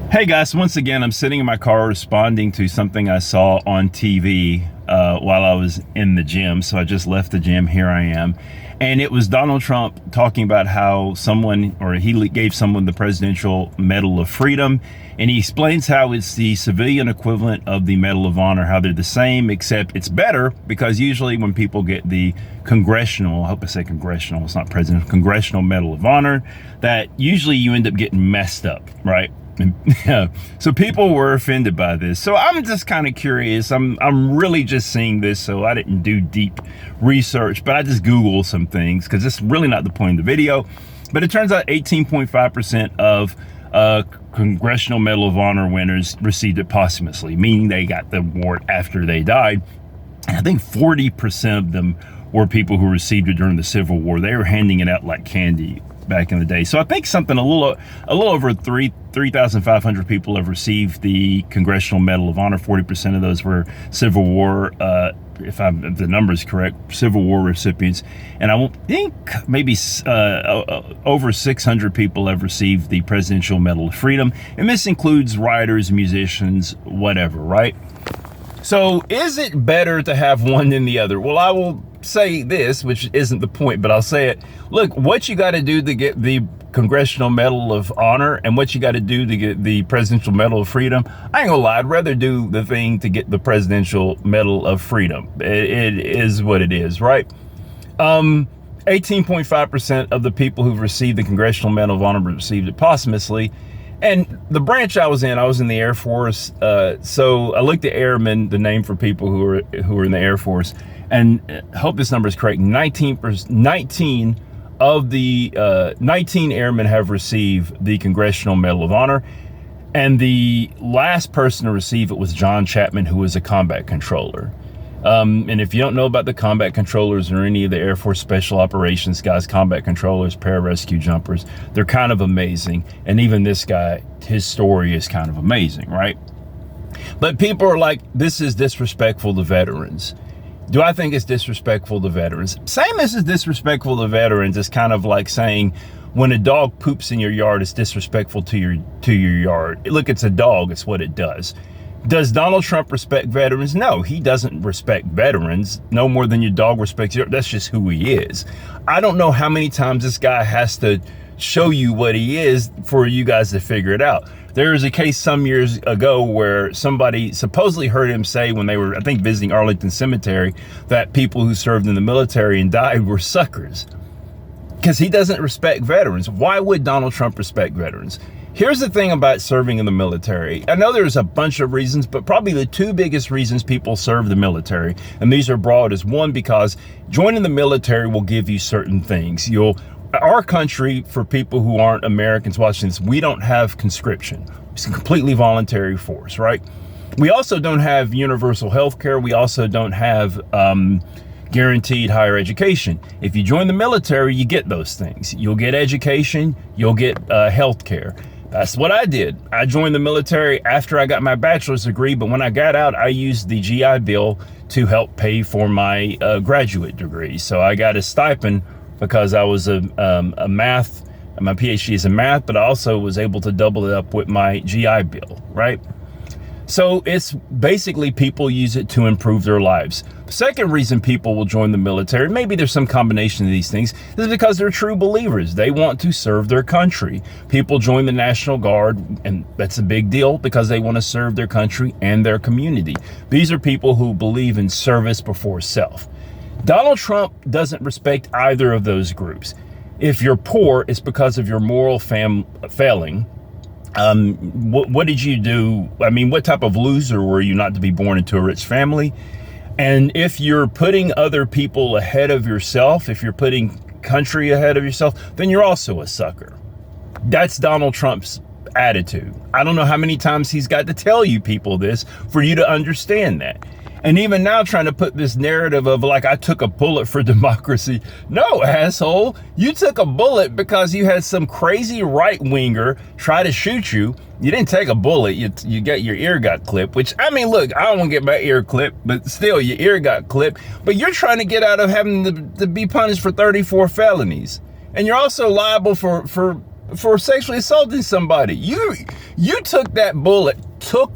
Hey guys, once again, I'm sitting in my car responding to something I saw on TV while I was in the gym. So I just left the gym. Here I am. And it was Donald Trump talking about how he gave someone the Presidential Medal of Freedom. And he explains how it's the civilian equivalent of the Medal of Honor, how they're the same, except it's better because usually when people get the congressional, I hope I say congressional, it's not presidential, congressional Medal of Honor, that usually you end up getting messed up, right? Yeah. So people were offended by this. So I'm just kind of curious. I'm really just seeing this, so I didn't do deep research, but I just Googled some things because it's really not the point of the video. But it turns out 18.5% of Congressional Medal of Honor winners received it posthumously, meaning they got the award after they died. And I think 40% of them were people who received it during the Civil War. They were handing it out like candy back in the day. So I think something a little over 3,500 people have received the Congressional Medal of Honor. 40% of those were Civil War, if the number is correct, Civil War recipients. And I think maybe over 600 people have received the Presidential Medal of Freedom. And this includes writers, musicians, whatever, right? So is it better to have one than the other? Well, I will say this, which isn't the point, but I'll say it. Look, what you got to do to get the Congressional Medal of Honor and what you got to do to get the Presidential Medal of Freedom, I ain't gonna lie, I'd rather do the thing to get the Presidential Medal of Freedom. It is what it is, right? 18.5% of the people who've received the Congressional Medal of Honor received it posthumously. And the branch I was in the Air Force. So I looked at airmen, the name for people who are in the Air Force, and I hope this number is correct. 19 of the 19 airmen have received the Congressional Medal of Honor. And the last person to receive it was John Chapman, who was a combat controller. And if you don't know about the combat controllers or any of the Air Force Special Operations guys, combat controllers, pararescue jumpers, they're kind of amazing. And even this guy, his story is kind of amazing, right? But people are like, this is disrespectful to veterans. Do I think it's disrespectful to veterans? Same as it's disrespectful to veterans. It's kind of like saying when a dog poops in your yard, it's disrespectful to your yard. Look, it's a dog. It's what it does. Does Donald Trump respect veterans? No, he doesn't respect veterans no more than your dog respects yours. That's just who he is. I don't know how many times this guy has to show you what he is for you guys to figure it out. There was a case some years ago where somebody supposedly heard him say when they were, I think, visiting Arlington Cemetery, that people who served in the military and died were suckers. Because he doesn't respect veterans. Why would Donald Trump respect veterans? Here's the thing about serving in the military. I know there's a bunch of reasons, but probably the two biggest reasons people serve the military, and these are broad, is one, because joining the military will give you certain things. Our country, for people who aren't Americans watching this, we don't have conscription. It's a completely voluntary force, right? We also don't have universal health care. We also don't have guaranteed higher education. If you join the military, you get those things. You'll get education, you'll get health care. That's what I did. I joined the military after I got my bachelor's degree, but when I got out, I used the GI Bill to help pay for my graduate degree. So I got a stipend because I was my PhD is in math, but I also was able to double it up with my GI Bill, right? So it's basically people use it to improve their lives. The second reason people will join the military, maybe there's some combination of these things, is because they're true believers. They want to serve their country. People join the National Guard, and that's a big deal because they want to serve their country and their community. These are people who believe in service before self. Donald Trump doesn't respect either of those groups. If you're poor, it's because of your moral failing. What did you do? I mean, what type of loser were you not to be born into a rich family? And if you're putting other people ahead of yourself, if you're putting country ahead of yourself, then you're also a sucker. That's Donald Trump's attitude. I don't know how many times he's got to tell you people this for you to understand that. And even now trying to put this narrative of like, I took a bullet for democracy. No, asshole, you took a bullet because you had some crazy right-winger try to shoot you. You didn't take a bullet, you got your ear got clipped, which, I mean, look, I don't want to get my ear clipped, but still your ear got clipped. But you're trying to get out of having to be punished for 34 felonies. And you're also liable for for sexually assaulting somebody. You took that bullet, took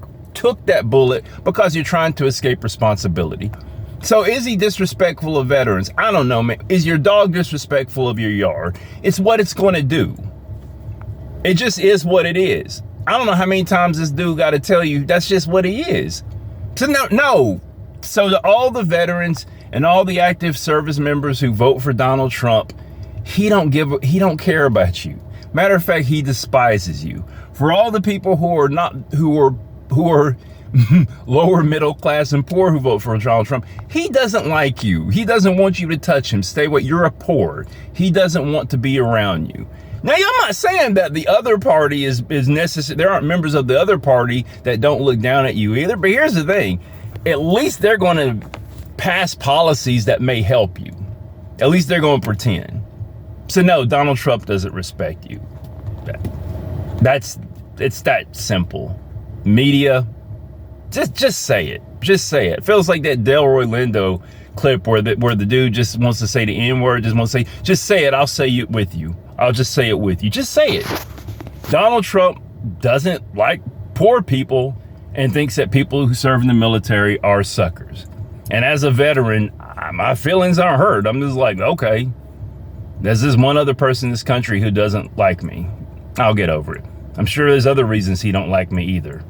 that bullet because you're trying to escape responsibility. So is he disrespectful of veterans? I don't know, man. Is your dog disrespectful of your yard? It's what it's going to do. It just is what it is. I don't know how many times this dude got to tell you that's just what he is. So no. So to all the veterans and all the active service members who vote for Donald Trump, he don't care about you. Matter of fact, he despises you. For all the people who are lower middle class and poor who vote for Donald Trump, he doesn't like you. He doesn't want you to touch him. Stay away. You're a poor. He doesn't want to be around you. Now, I'm not saying that the other party is necessary. There aren't members of the other party that don't look down at you either. But here's the thing. At least they're going to pass policies that may help you. At least they're going to pretend. So no, Donald Trump doesn't respect you. It's that simple. Media, just say it. Just say it. Feels like that Delroy Lindo clip where the dude just wants to say the N-word, just say it. I'll say it with you. I'll just say it with you. Just say it. Donald Trump doesn't like poor people and thinks that people who serve in the military are suckers. And as a veteran, my feelings aren't hurt. I'm just like, okay, there's this one other person in this country who doesn't like me. I'll get over it. I'm sure there's other reasons he don't like me either.